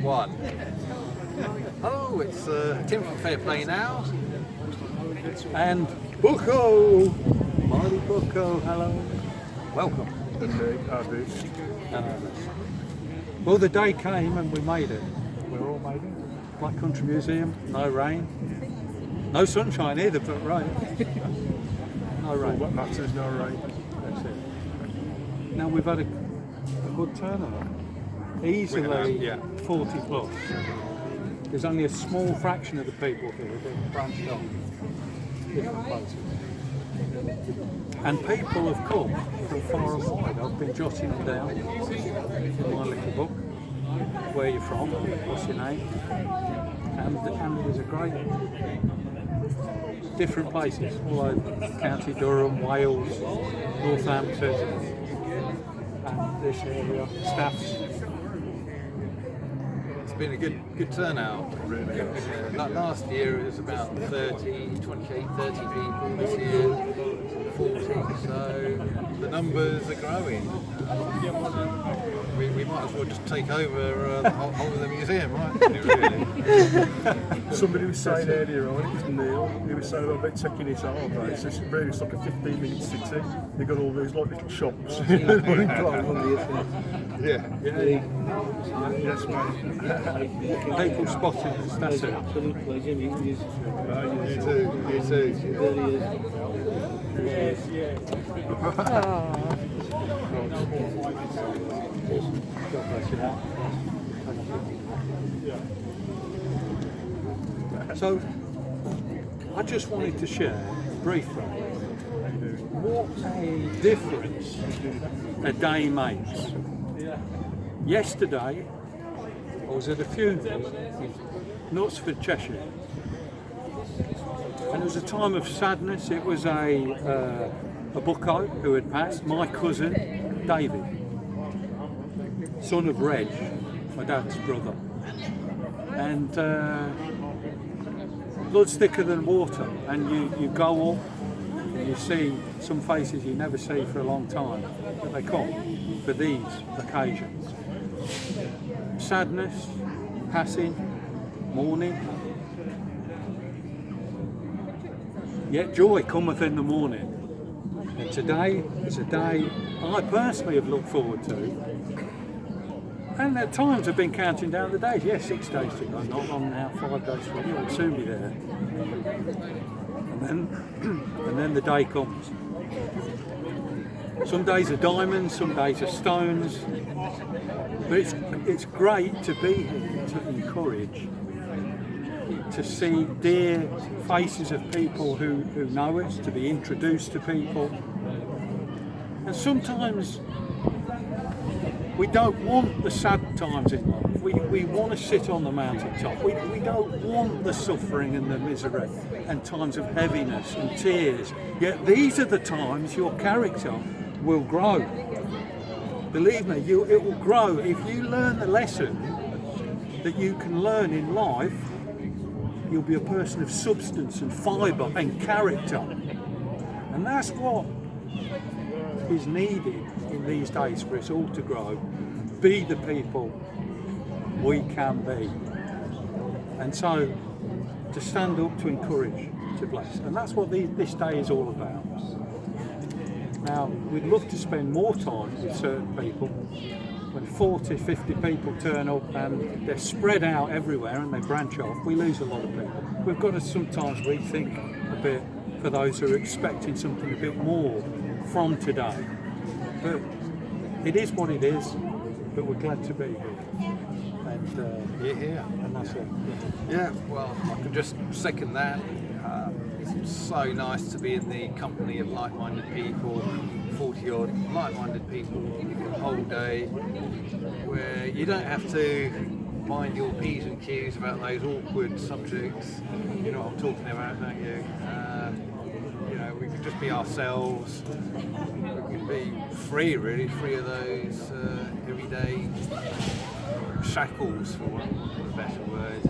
One. Hello, it's Tim from Fair Play Now. And Bucko! Marty Bucko, hello. Welcome. Well, the day came and we made it. We're all made it. Black Country Museum, no rain. No sunshine either, but rain. No rain. What matters, no rain. That's it. Now we've had a good turnout. Easily 40 plus. There's only a small fraction of the people here that have branched off different places. And people have come from far and wide. I've been jotting them down in my little book. Where you're from, what's your name? And there's a great different places all over County Durham, Wales, Northampton, and this area, Staffs. It's been a good turnout. Really. Last year it was about 28, 30 people. This year 40. So the numbers are growing. We might as well just take over the whole of the museum, right? Really. Somebody was saying earlier on, it was Neil, he was saying about taking it out, right? It's really like a 15-minute city. They've got all these like little shops. Yes, mate. People spotting us, that's it. Absolute pleasure meeting you. You too. God bless you. So, I just wanted to share briefly what a difference a day makes. Yesterday, I was at a funeral in Knutsford, Cheshire, and it was a time of sadness. It was a bucko who had passed, my cousin David, son of Reg, my dad's brother, and blood's thicker than water, and you go up and you see some faces you never see for a long time, but they come for these occasions. Sadness, passing, mourning, yet joy cometh in the morning. And today is a day I personally have looked forward to, and at times I've been counting down the days. Yes, 6 days to go, not long now, 5 days to go, we'll soon be there. And then the day comes. Some days are diamonds, some days are stones, but it's great to be here to encourage, to see dear faces of people who know us, to be introduced to people. And sometimes we don't want the sad times in life. We want to sit on the mountaintop. We don't want the suffering and the misery and times of heaviness and tears. Yet these are the times your character will grow. Believe me, it will grow. If you learn the lesson that you can learn in life, you'll be a person of substance and fibre and character. And that's what is needed in these days for us all to grow. Be the people we can be. And so, to stand up, to encourage, to bless. And that's what this day is all about. Now, we'd love to spend more time with certain people. When 40, 50 people turn up and they're spread out everywhere and they branch off, we lose a lot of people. We've got to sometimes rethink a bit for those who are expecting something a bit more from today. But it is what it is, but we're glad to be here. And and that's it. Yeah, well, I can just second that. It's so nice to be in the company of like-minded people, 40-odd like-minded people the whole day, where you don't have to mind your P's and Q's about those awkward subjects. You know what I'm talking about, don't you? We can just be ourselves. We can be free, really, free of those everyday shackles, for want of a better word.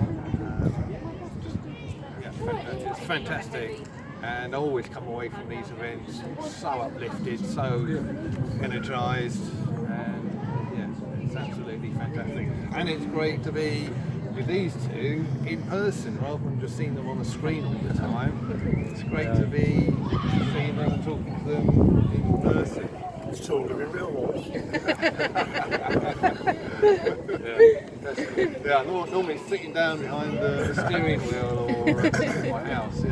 It's fantastic, and I always come away from these events so uplifted, so energised, and it's absolutely absolutely fantastic. And it's great to be with these two in person rather than just seeing them on the screen all the time. It's great to be seeing them and talking to them in person. It's totally in real life. Yeah, normally sitting down behind the steering wheel or at my house,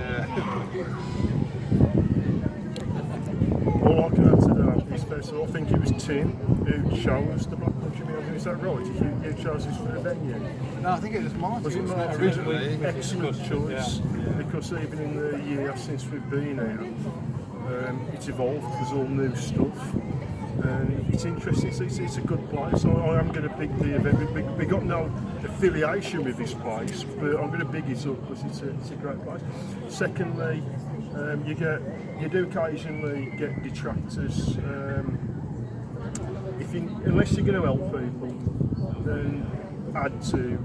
All I can add to that is, first of all, I think it was Tim who chose the Black Country Museum. Is that right? You chose this for the venue? No, I think it was Martin. Was it wasn't Martin? originally? Excellent choice, because even in the year since we've been here, it's evolved. There's all new stuff. It's interesting. It's a good place. So I am going to pick the event. We got no affiliation with this place, but I'm going to big it up because it's a great place. Secondly, you do occasionally get detractors. Unless you're going to help people, then add to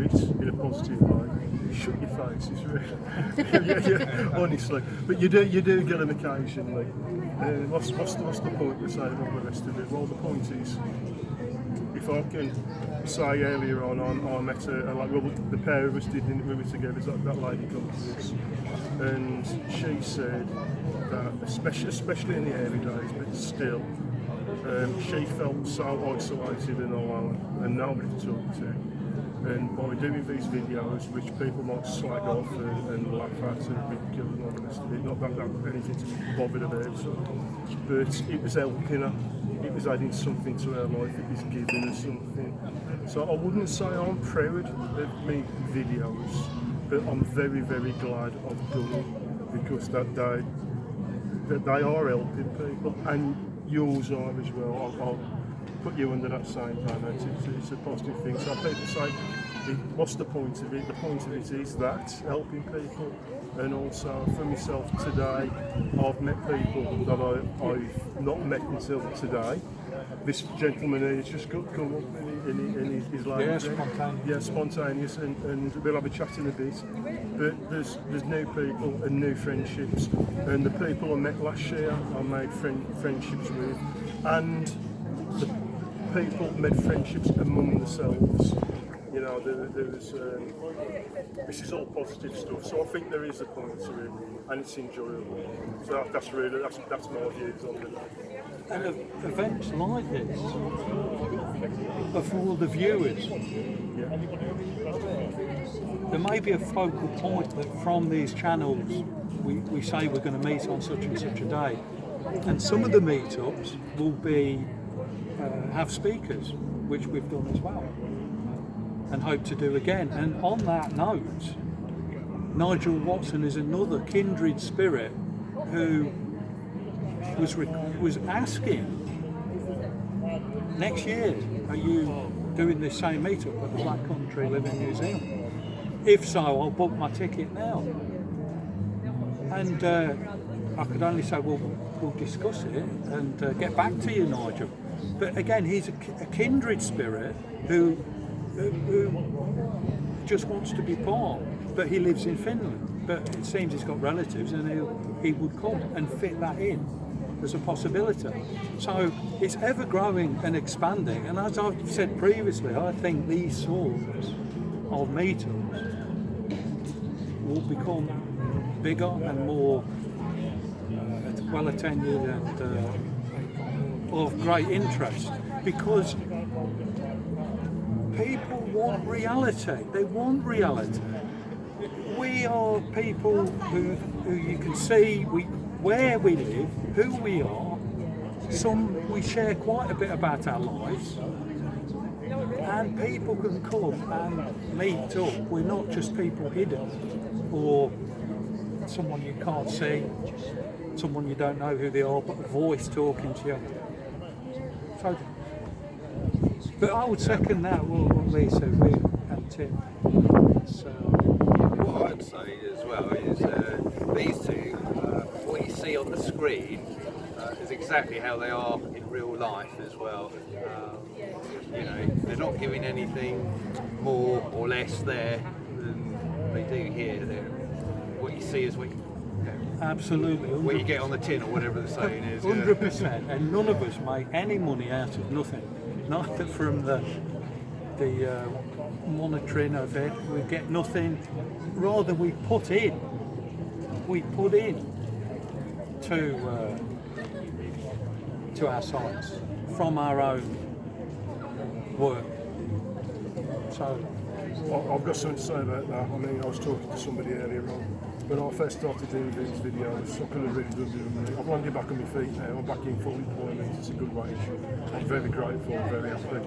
it in a positive way. Shut your face, it's really honestly. But you do get them occasionally. What's the point of saying all the rest of it? Well, the point is, if I can say earlier on, I met the pair of us did, we were together, that lady come to us, and she said that, especially in the early days, but still, she felt so isolated and alone, and nobody to talk to. And by doing these videos, which people might slag off and laugh at and ridicule and all the rest of it, not that anything to be bothered about, but it was helping her, it was adding something to her life, it was giving her something. So I wouldn't say I'm proud of me videos, but I'm very, very glad I've done it, because that they are helping people, and yours are as well. I'll put you under that same banner. It's a positive thing. So people say, what's the point of it? The point of it is that, helping people. And also for myself today, I've met people that I've not met until today. This gentleman here has just come up and he's like, spontaneous, and we'll have a chat in a bit. But there's new people and new friendships, and the people I met last year I made friendships with, and the people made friendships among themselves. You know, this is all positive stuff. So I think there is a point to it, and it's enjoyable. So that's my views on it. And events like this are for all the viewers. Yeah. There may be a focal point that from these channels we say we're going to meet on such and such a day, and some of the meetups will be have speakers, which we've done as well, and hope to do again. And on that note, Nigel Watson is another kindred spirit who was asking, next year, are you doing this same meetup at the Black Country Living Museum? If so, I'll book my ticket now. And I could only say, well, we'll discuss it and get back to you, Nigel. But again, he's a kindred spirit who just wants to be part, but he lives in Finland. But it seems he's got relatives, and he would come and fit that in as a possibility. So it's ever growing and expanding, and as I've said previously, I think these sorts of meetups will become bigger and more well attended and of great interest, because people want reality. They want reality. We are people who you can see where we live, who we are. Some we share quite a bit about our lives, and people can come and meet up. We're not just people hidden, or someone you can't see, someone you don't know who they are, but a voice talking to you. So, but I would second that what Lisa and Tim. What I'd say as well is these two, what you see on the screen is exactly how they are in real life as well. You know, they're not giving anything more or less there than they do here. What you see is what Absolutely. 100%. you get on the tin, or whatever the saying is. 100%. And none of us make any money out of nothing. neither from the monitoring of it. We get nothing. Rather, we put in to our sites from our own work. So I've got something to say about that. I mean, I was talking to somebody earlier on. When I first started doing these videos, I could have really done them. I've landed back on my feet now. I'm back in full employment. It's a good wage. I'm very grateful, very happy.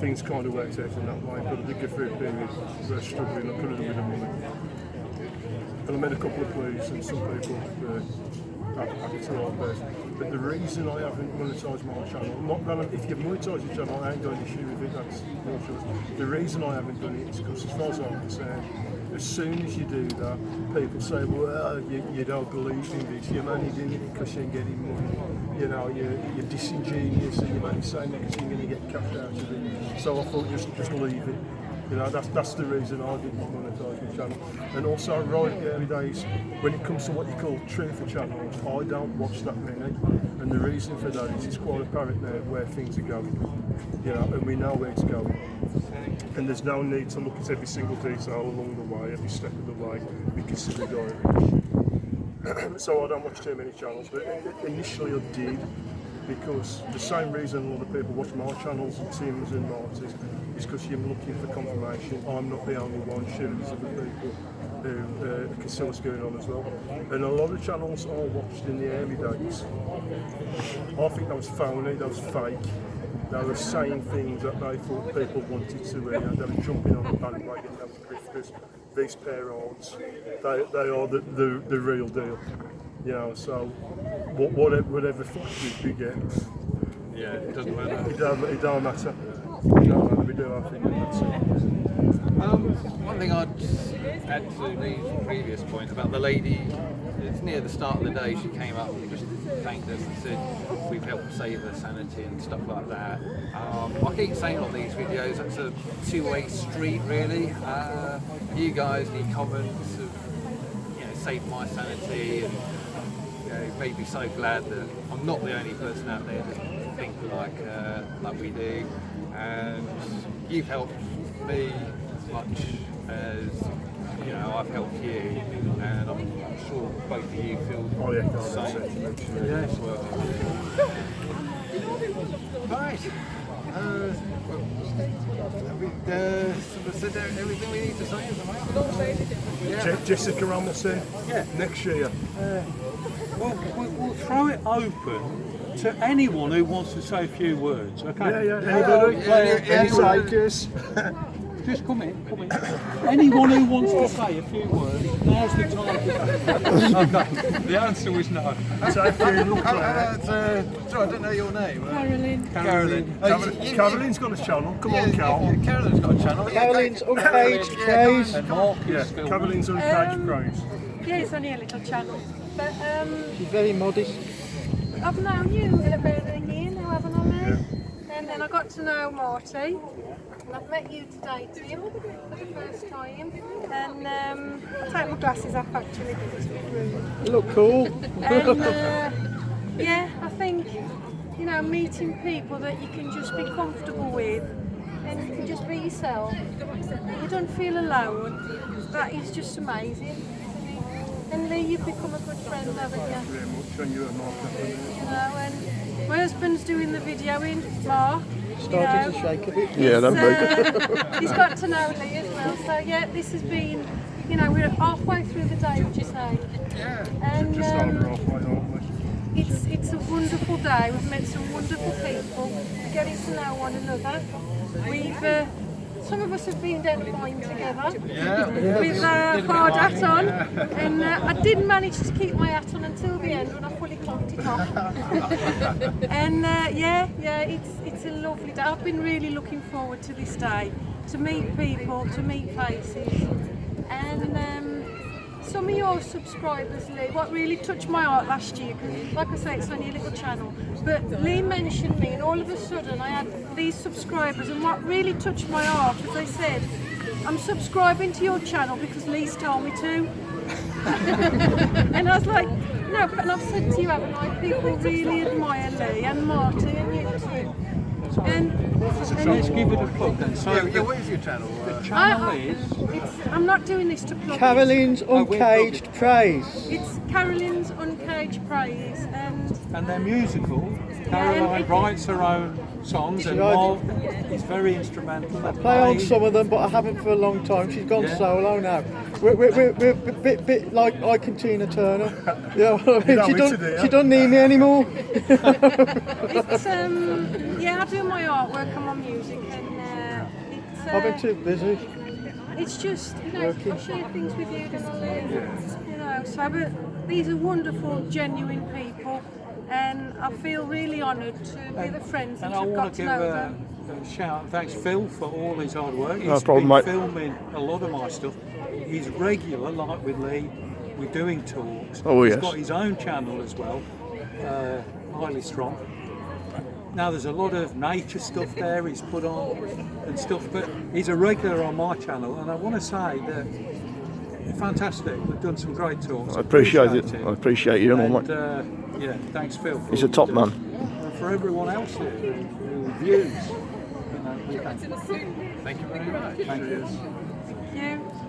Things kind of worked out in that way, but I did go through a period where I was struggling. I couldn't have with the money. And I made a couple of pleas, and some people happy to like this. But the reason I haven't monetised my channel, not that if you monetise your channel, I ain't got an issue with it, that's your choice. The reason I haven't done it is because, as far as I'm concerned, as soon as you do that, people say, well, you don't believe in this, you're only doing it because you're getting money, you know, you're disingenuous and you're only saying that because you're going to get cash out of it. So I thought, just leave it. You know, that's the reason I didn't monetise my channel. And also, right at the early days, when it comes to what you call truther channels, I don't watch that many. And the reason for that is it's quite apparent now where things are going. You know, and we know where it's going. And there's no need to look at every single detail along the way, every step of the way, because of the direction. So I don't watch too many channels, but initially I did, because the same reason a lot of people watch my channels, Tim's and Marty's, is because you're looking for confirmation. I'm not the only one, surely there's other people who can see what's going on as well. And a lot of channels I watched in the early days, I think that was phony, that was fake. They were saying things that they thought people wanted to hear. They were jumping on the bandwagon, they were grifters. These pair odds, they are the real deal. You know, so whatever flash you get, Yeah, it doesn't matter. it don't matter. We do our thing, and that's it. One thing I'd just add to the previous point about the lady, it's near the start of the day, she came up and just thanked us and said we've helped save her sanity and stuff like that. I keep saying on these videos, that's a two-way street really. You guys, the comments have saved my sanity, and made me so glad that I'm not the only person out there that think like we do. And you've helped me as much as I've helped you, and I'm sure both of you feel the same. yes. Right. Have we said everything we need to say at the moment? Jessica Ramilson, next year. We'll throw it open to anyone who wants to say a few words. Okay. Anybody? Any takers? Just come in. Anyone who wants to say a few words, now's the time. Okay. The answer was no. Say a few. Sorry, I don't know your name. Carolyn. Carolyn's got a channel. Come on, Cal. Carolyn's got a channel. Carolyn's Unpaged Praise. And Marcus. Carolyn's Unpaged Praise. Yeah, it's only a little channel. But She's very modest. I've known you about a year now, haven't I, now? And then I got to know Marty. And I've met you today, Tim, for the first time. And I'll take my glasses off actually because it's a bit rude. You look cool. And yeah, I think, meeting people that you can just be comfortable with and you can just be yourself. You don't feel alone. That is just amazing. And Lee, you've become a good friend, haven't you? Very much, and you and Mark. And my husband's doing the videoing, Mark. Starting to shake a bit. He's got to know Lee as well. So yeah, this has been, we're halfway through the day, would you say? Yeah. And Just over halfway, aren't we? it's a wonderful day. We've met some wonderful people. We're getting to know one another. We've some of us have been down the line together with a hard hat on, and I did manage to keep my hat on until the end when I fully clocked it off. And it's a lovely day. I've been really looking forward to this day, to meet people, to meet faces, and some of your subscribers, Lee, what really touched my heart last year, because like I say, it's only a little channel, but Lee mentioned me and all of a sudden I had these subscribers, and what really touched my heart was they said, I'm subscribing to your channel because Lee's told me to. And I was like, no, and I've said to you, haven't I, people really admire Lee and Marty and you too. And Let's give it a plug then. So Yeah, what is your channel? the channel is I'm not doing this to plug it. Caroline's Uncaged Praise. It's Caroline's Uncaged Praise, and they're musical. Caroline writes her own songs and Mark is very instrumental. They Play on some of them, but I haven't for a long time. She's gone solo now. We're a bit like Ike and Tina Turner. Yeah, she doesn't need me anymore. it's I do my artwork and my music, and it's I've been too busy. it's just, I share things with you and I learn, so but these are wonderful, genuine people, and I feel really honoured to be the friends that And I I've want got to to give know them. a shout out. Thanks Phil for all his hard work. No He's problem, been mate. filming a lot of my stuff. He's regular, like with Lee. We're doing talks. Oh, He's yes. got his own channel as well, Highly Strong. Now there's a lot of nature stuff there he's put on and stuff, but he's a regular on my channel, and I want to say that fantastic. We've done some great talks. I appreciate it. him. I appreciate you, And, mate. yeah, thanks Phil. for He's all a top you do. man. And for everyone else here who reviews, we thank you. Thank you very much. Thank you. Thank you.